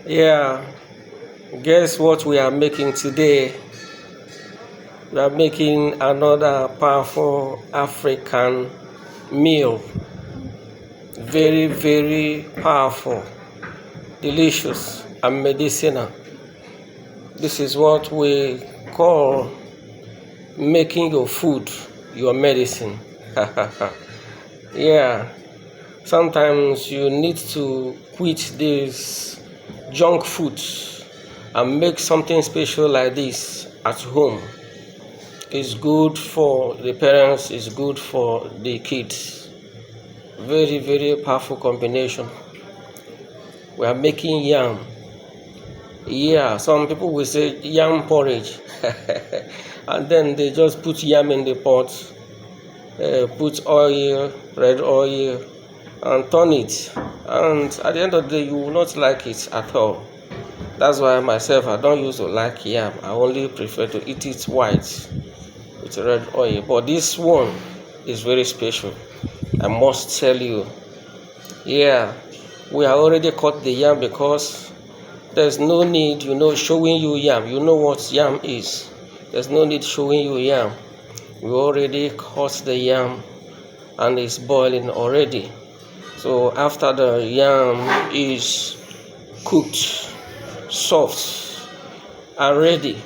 Yeah, guess what we are making today? We are making another powerful African meal. Very, very powerful, delicious, and medicinal. This is what we call making your food your medicine. Yeah, sometimes you need to quit this junk food and make something special like this at home. It's good for the parents, it's good for the kids. Very, very powerful combination. We are making yam. Yeah, some people will say yam porridge. And then they just put yam in the pot, put oil, red oil, and turn it. And at the end of the day, you will not like it at all. That's why myself, I don't used to like yam. I only prefer to eat it white with red oil. But this one is very special. I must tell you. Yeah, we have already cut the yam because there's no need, showing you yam. You know what yam is. There's no need showing you yam. We already cut the yam and it's boiling already. So after the yam is cooked, soft, and ready,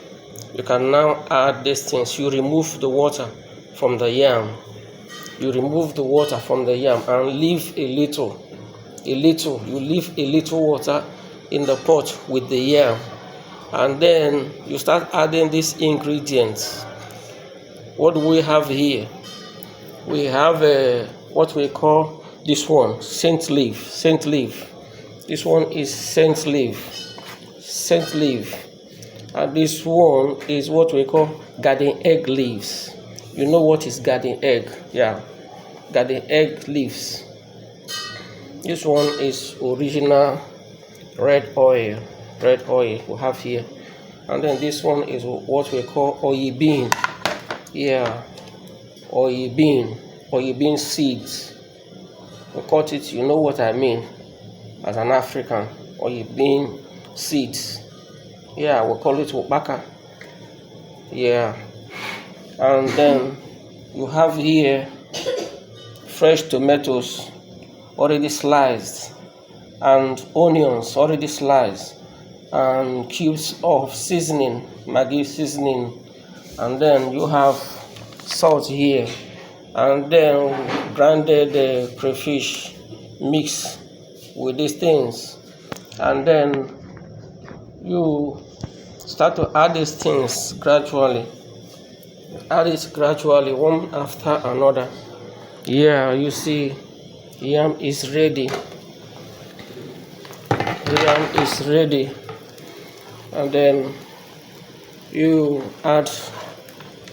you can now add these things. You remove the water from the yam. You remove the water from the yam and leave a little. You leave a little water in the pot with the yam, and then you start adding these ingredients. What do we have here? We have what we call this one scent leaf. This one is scent leaf, and this one is what we call garden egg leaves. You know what is garden egg? Yeah, garden egg leaves. This one is original red oil we have here, and then this one is what we call oil bean. Yeah, oil bean seeds. We cut it, you know what I mean, as an African. Oil bean seeds. Yeah, we call it wopaka. Yeah, and then you have here fresh tomatoes already sliced, and onions already sliced, and cubes of seasoning, Maggi seasoning, and then you have salt here, and then grounded crayfish mixed with these things, and then you start to add these things gradually. Add it gradually, one after another. Yeah, you see, yam is ready. Yam is ready, and then you add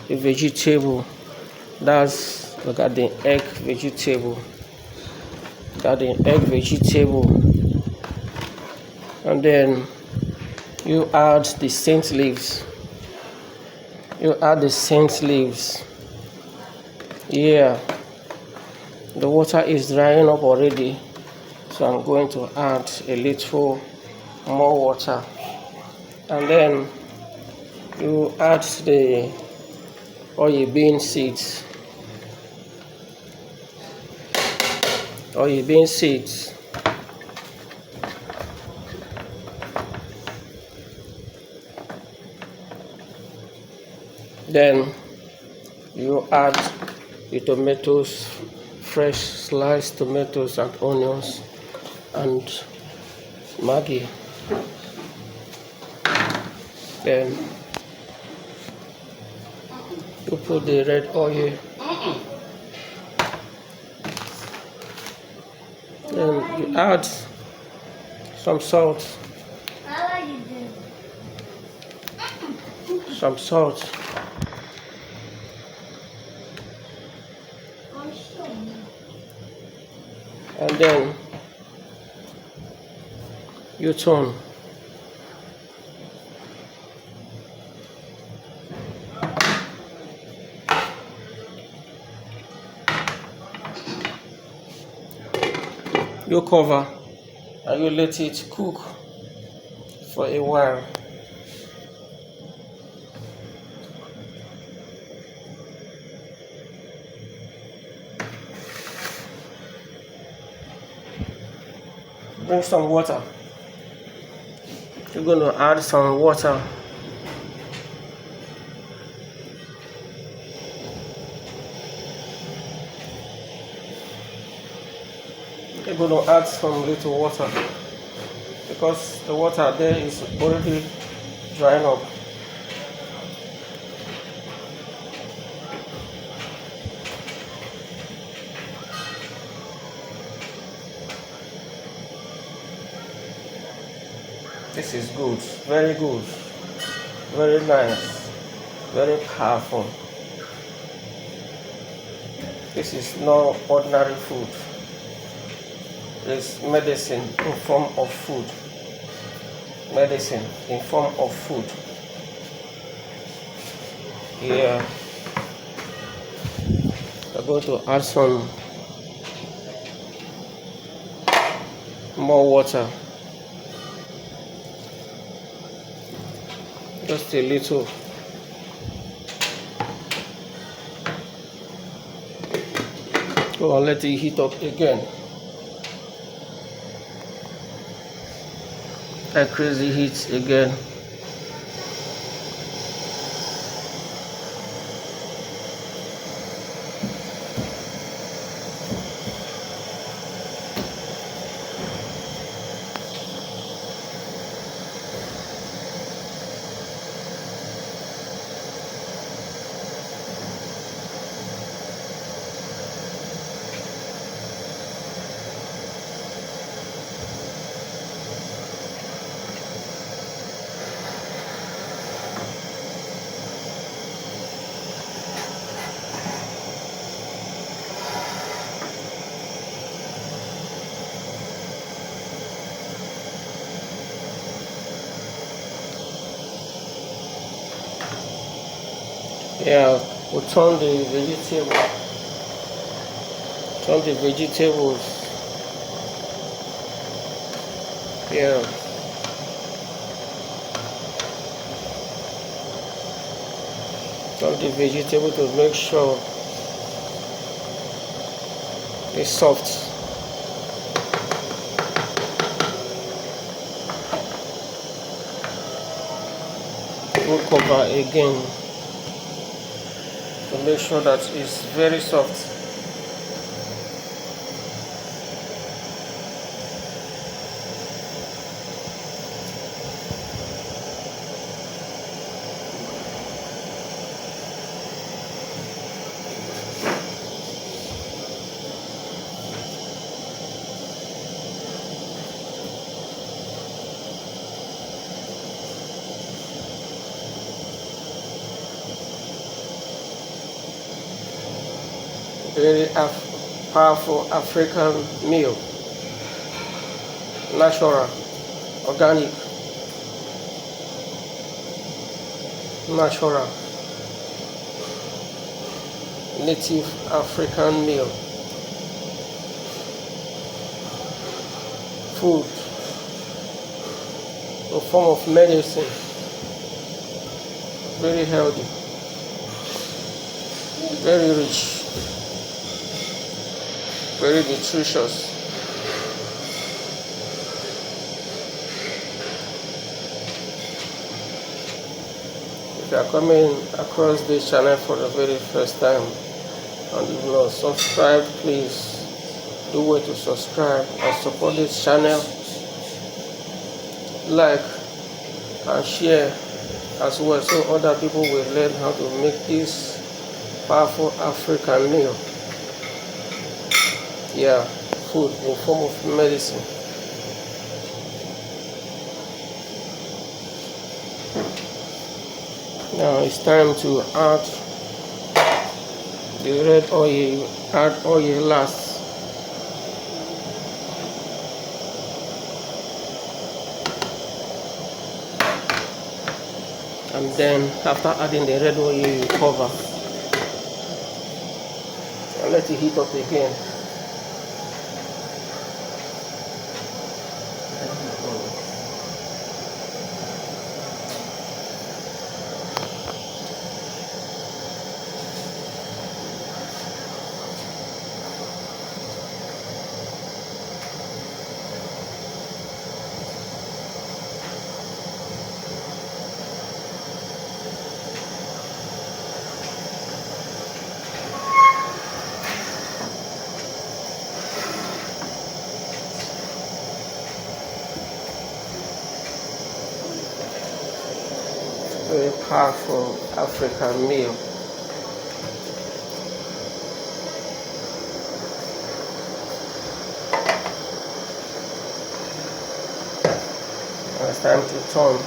a vegetable. That's the garden egg vegetable. And then you add the scent leaves. Yeah, the water is drying up already, so I'm going to add a little more water, and then you add the oil bean seeds. Then you add the tomatoes, fresh sliced tomatoes and onions, and Maggi. Then you put the red oil. Then you add some salt. And then you turn. You cover and you let it cook for a while. Bring some water. You're going to add some water. You're going to add some little water because the water there is already drying up. This is good, very nice, very powerful. This is not ordinary food. It's medicine in form of food. Medicine in form of food. Here, I'm going to add some more water. Just a little. Go and let it heat up again. That crazy heat again. Yeah, we'll turn the vegetables. Yeah. Turn the vegetable to make sure it's soft. We'll cover again to make sure that it's very soft. Very powerful African meal, natural, organic, natural, native African meal, food in form of medicine, very healthy, very rich, very nutritious. If you are coming across this channel for the very first time and you've not subscribed, please do way to subscribe and support this channel. Like and share as well so other people will learn how to make this powerful African meal. Yeah, food in form of medicine. Now it's time to add the red oil. Add oil last. And then after adding the red oil, you cover and let it heat up again. Very powerful African meal. It's time to turn.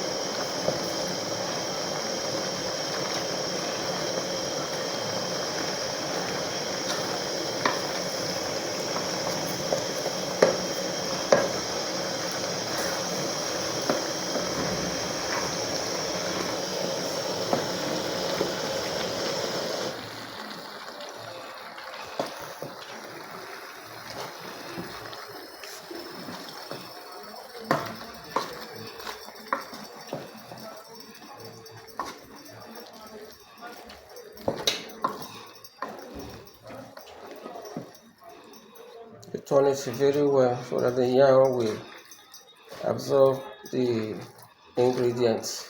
You turn it very well so that the yam will absorb the ingredients.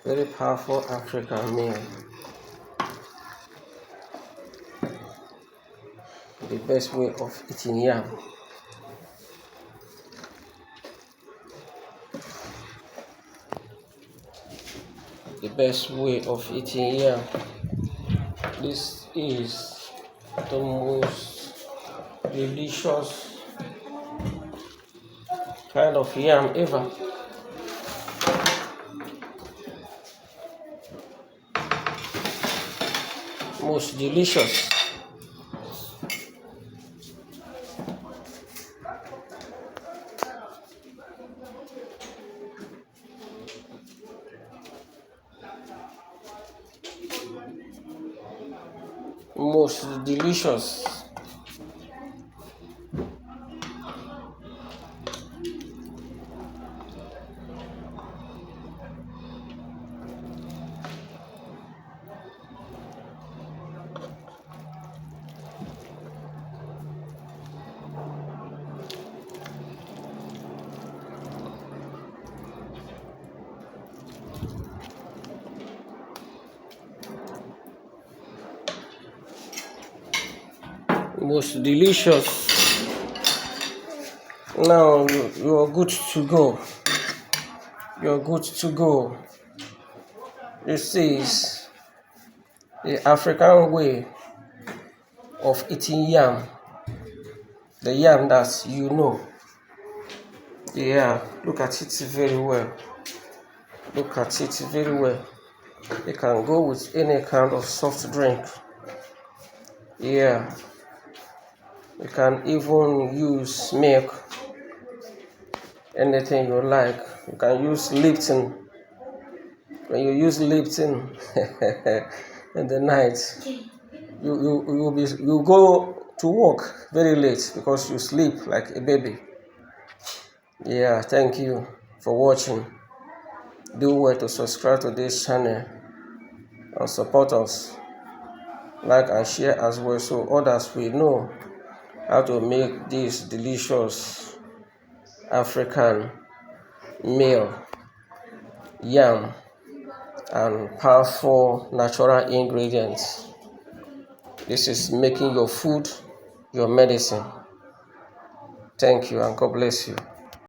Very powerful African meal. The best way of eating yam. The best way of eating yam. This is the most delicious kind of yam ever. Most delicious. Most delicious. Most delicious. Now you are good to go. You're good to go. This is the African way of eating yam. The yam that you know. Yeah, look at it very well. Look at it very well. You can go with any kind of soft drink. Yeah. You can even use milk. Anything you like. You can use Lipton. When you use Lipton in the night, you go to work very late because you sleep like a baby. Yeah, thank you for watching. Do well to subscribe to this channel and support us. Like and share as well so others will know how to make this delicious African meal, yam, and powerful natural ingredients. This is making your food your medicine. Thank you and God bless you.